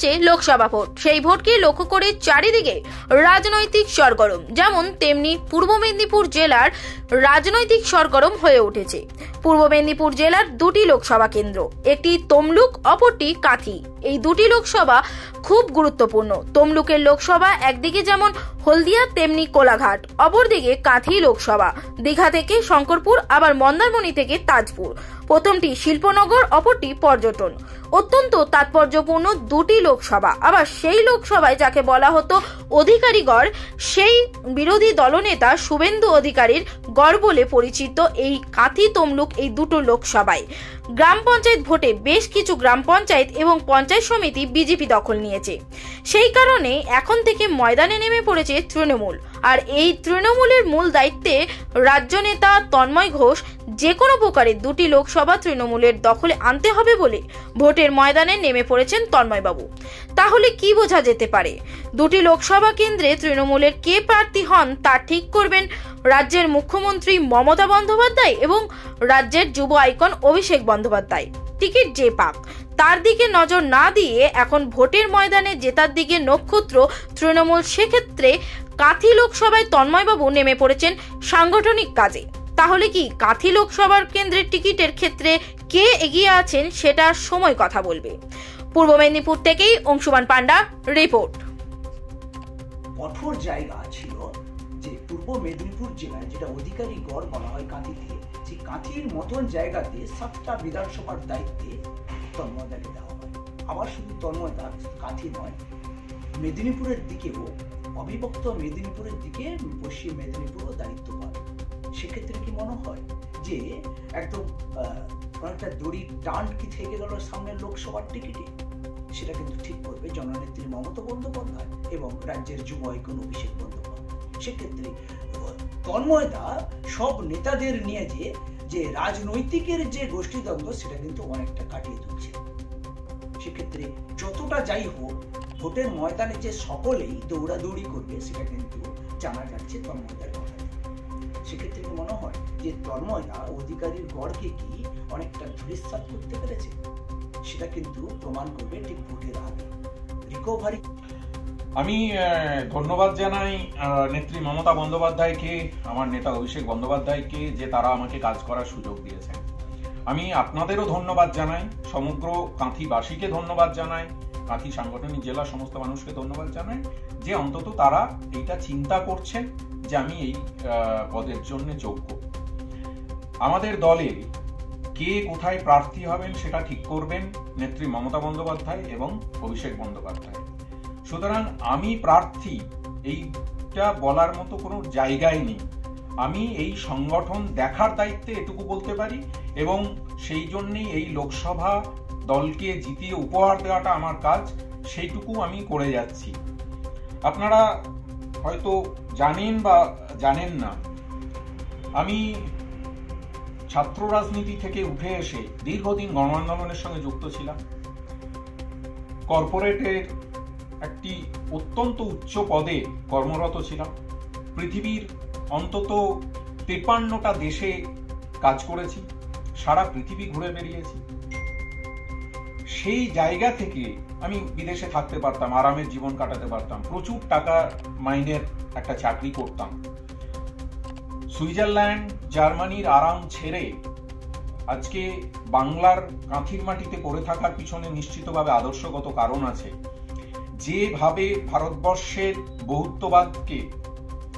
আসছে লোকসভা ভোট। সেই ভোটকে লক্ষ্য করে চারিদিকে রাজনৈতিক সরগরম, যেমন তেমনি পূর্ব মেদিনীপুর জেলার রাজনৈতিক সরগরম হয়ে উঠেছে। পূর্ব মেদিনীপুর জেলার দুটি লোকসভা কেন্দ্র, একটি তমলুক, অপরটি কাঁথি। এই দুটি লোকসভা খুব গুরুত্বপূর্ণ। তমলুকের লোকসভা একদিকে যেমন হলদিয়া তেমনি কোলাঘাট, অপরদিকে কাঁথি লোকসভা দীঘা থেকে শঙ্করপুর, আবার মন্দারমণি থেকে তাজপুর। প্রথমটি শিল্পনগর, অপরটি পর্যটন। অত্যন্ত তাৎপর্যপূর্ণ দুটি লোকসভা। আবার সেই লোকসভায় যাকে বলা হতো অধিকারীগড়, সেই বিরোধী দলনেতা শুভেন্দু অধিকারীর গড় বলে পরিচিত এই কাঁথি তমলুক এই দুটো লোকসভায় গ্রাম পঞ্চায়েত ভোটে বেশ কিছু গ্রাম পঞ্চায়েত এবং পঞ্চায়েত সমিতি বিজেপি দখল নিয়েছে। সেই কারণে এখন থেকে ময়দানে নেমে পড়েছে তৃণমূল। আর এই তৃণমূলের মূল দায়িত্বে রাজ্য নেতা তন্ময় ঘোষ যে কোনো প্রকারে দুটি লোকসভা তৃণমূলের দখলে আনতে হবে বলে ভোটের ময়দানে নেমে পড়েছেন তন্ময়বাবু। তাহলে কি বোঝা যেতে পারে? দুটি লোকসভা কেন্দ্রে তৃণমূলের কে প্রার্থী হন তা ঠিক করবেন রাজ্যের মুখ্যমন্ত্রী মমতা বন্দ্যোপাধ্যায় এবং রাজ্যের যুব আইকন অভিষেক বন্দ্যোপাধ্যায়। টিকিট যে পাক, তার দিকে নজর না দিয়ে এখন ভোটের ময়দানে জেতার দিকে নক্ষত্র তৃণমূল। সেক্ষেত্রে কাঁথি লোকসভায় তন্ময়বাবু নেমে পড়েছেন সাংগঠনিক কাজে। তাহলে কি কাঁথি লোকসভার কেন্দ্রের টিকিটের ক্ষেত্রে কে এগিয়ে আছেন সেটা সময় কথা বলবে। পূর্ব মেদিনীপুর থেকেই অংশুমান পান্ডা রিপোর্ট। কঠোর জায়গা ছিল যে পূর্ব মেদিনীপুর জেলায় যেটা অধিকারী গড় বলা হয় কাঁথিতে, সেই কাঁথির মতন জায়গাতে 7টা বিধানসভার দায়িত্বে তন্ময়দাকে দেওয়া হয়। আবার শুধু তন্ময়দা কাঁথি নয়, মেদিনীপুরের দিকেও অবিভক্ত মেদিনীপুরের দিকে পশ্চিম মেদিনীপুরও দায়িত্ব পায়। সেক্ষেত্রে কি মনে হয় যে একদম অনেকটা দড়ি টান কি থেকে গেল সামনের লোকসভার টিকিটে? সেটা কিন্তু ঠিক করবে জননেত্রী মমতা বন্দ্যোপাধ্যায় এবং রাজ্যের যুব আইকন অভিষেক বন্দ্যোপাধ্যায়। সেক্ষেত্রে তন্ময়দা সব নেতাদের নিয়ে যে রাজনৈতিকের যে গোষ্ঠীদ্বন্দ্ব সেটা কিন্তু অনেকটা কাটিয়ে তুলছে। সেক্ষেত্রে যতটা যাই হোক ভোটের ময়দানে যে সকলেই দৌড়াদৌড়ি করবে সেটা কিন্তু জানা যাচ্ছে তন্ময়দার কথা। সেক্ষেত্রে মনে হয় যে তন্ময়দা অধিকারীর গড়কে কি অনেকটা ধূলিসাৎ করতে পেরেছে, সেটা কিন্তু প্রমাণ করবে ঠিক ভোটের আগে। রিকভারি। আমি ধন্যবাদ জানাই নেত্রী মমতা বন্দ্যোপাধ্যায়কে, আমার নেতা অভিষেক বন্দ্যোপাধ্যায়কে যে তারা আমাকে কাজ করার সুযোগ দিয়েছেন। আমি আপনাদেরও ধন্যবাদ জানাই, সমগ্র কাঁথিবাসীকে ধন্যবাদ জানাই, কাঁথি সাংগঠনিক জেলার সমস্ত মানুষকে ধন্যবাদ জানাই যে অন্তত তারা এইটা চিন্তা করছেন যে আমি এই পদের জন্য যোগ্য। আমাদের দলে কে কোথায় প্রার্থী হবেন সেটা ঠিক করবেন নেত্রী মমতা বন্দ্যোপাধ্যায় এবং অভিষেক বন্দ্যোপাধ্যায়। সুতরাং আমি প্রার্থী এইটা বলার মতো কোনো জায়গায় নেই। আমি এই সংগঠন দেখার দায়িত্বে এটুকু বলতে পারি এবং সেই জন্যই এই লোকসভা দলকে জিতিয়ে উপহার দেওয়াটা আমার কাজ, সেইটুকু আমি করে যাচ্ছি। আপনারা হয়তো জানেন বা জানেন না, আমি ছাত্র রাজনীতি থেকে উঠে এসে দীর্ঘদিন গণ আন্দোলনের সঙ্গে যুক্ত ছিলাম। কর্পোরেটের একটি অত্যন্ত উচ্চ পদে কর্মরত ছিলাম। পৃথিবীর অন্তত 53টা দেশে কাজ করেছি, সারা পৃথিবী ঘুরে বেরিয়েছি। সেই জায়গা থেকে আমি বিদেশে থাকতে পারতাম, আরামের জীবন কাটাতে পারতাম, প্রচুর টাকা মাইনের একটা চাকরি করতাম। সুইজারল্যান্ড, জার্মানির আরাম ছেড়ে আজকে বাংলার কাঁথির মাটিতে পড়ে থাকার পিছনে নিশ্চিতভাবে আদর্শগত কারণ আছে। যেভাবে ভারতবর্ষের বহুত্ববাদকে,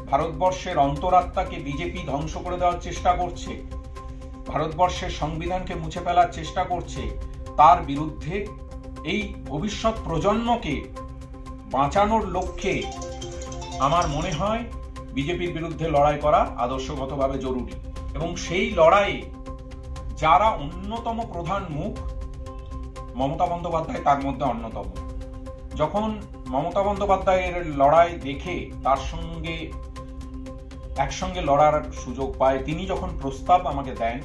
ভারতবর্ষের অন্তরাত্মাকে বিজেপি ধ্বংস করে দেওয়ার চেষ্টা করছে, ভারতবর্ষের সংবিধানকে মুছে ফেলার চেষ্টা করছে, তার বিরুদ্ধে এই ভবিষ্যৎ প্রজন্মকে বাঁচানোর লক্ষ্যে আমার মনে হয় বিজেপির বিরুদ্ধে লড়াই করা আদর্শগতভাবে জরুরি। এবং সেই লড়াইয়ে যারা অন্যতম প্রধান মুখ, মমতা বন্দ্যোপাধ্যায় তার মধ্যে অন্যতম। যখন মমতা বন্দ্যোপাধ্যায়ের লড়াই দেখে তার সঙ্গে একসঙ্গে লড়ার সুযোগ পায়, তিনি যখন প্রস্তাব আমাকে দেন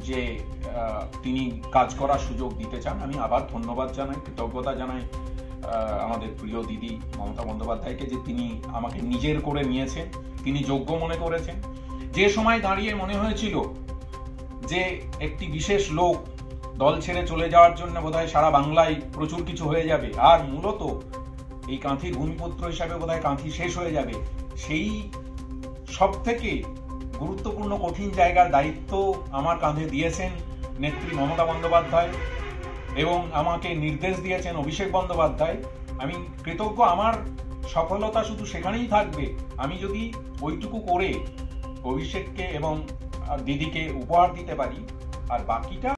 যে তিনি কাজ করার সুযোগ দিতে চান, আমি আবার ধন্যবাদ জানাই, কৃতজ্ঞতা জানাই আমাদের প্রিয় দিদি মমতা বন্দ্যোপাধ্যায়কে যে তিনি আমাকে নিজের করে নিয়েছেন, তিনি যোগ্য মনে করেছেন। যে সময় দাঁড়িয়ে মনে হয়েছিল যে একটি বিশেষ লোক দল ছেড়ে চলে যাওয়ার জন্য বোধহয় সারা বাংলায় প্রচুর কিছু হয়ে যাবে, আর মূলত এই কাঁথির ভূমিপুত্র হিসাবে বোধহয় কাঁথি শেষ হয়ে যাবে। সেই সব থেকে গুরুত্বপূর্ণ কঠিন জায়গার দায়িত্ব আমার কাঁধে দিয়েছেন নেত্রী মমতা বন্দ্যোপাধ্যায় এবং আমাকে নির্দেশ দিয়েছেন অভিষেক বন্দ্যোপাধ্যায়। আমি কৃতজ্ঞ। আমার সফলতা শুধু সেখানেই থাকবে আমি যদি ওইটুকু করে অভিষেককে এবং দিদিকে উপহার দিতে পারি, আর বাকিটা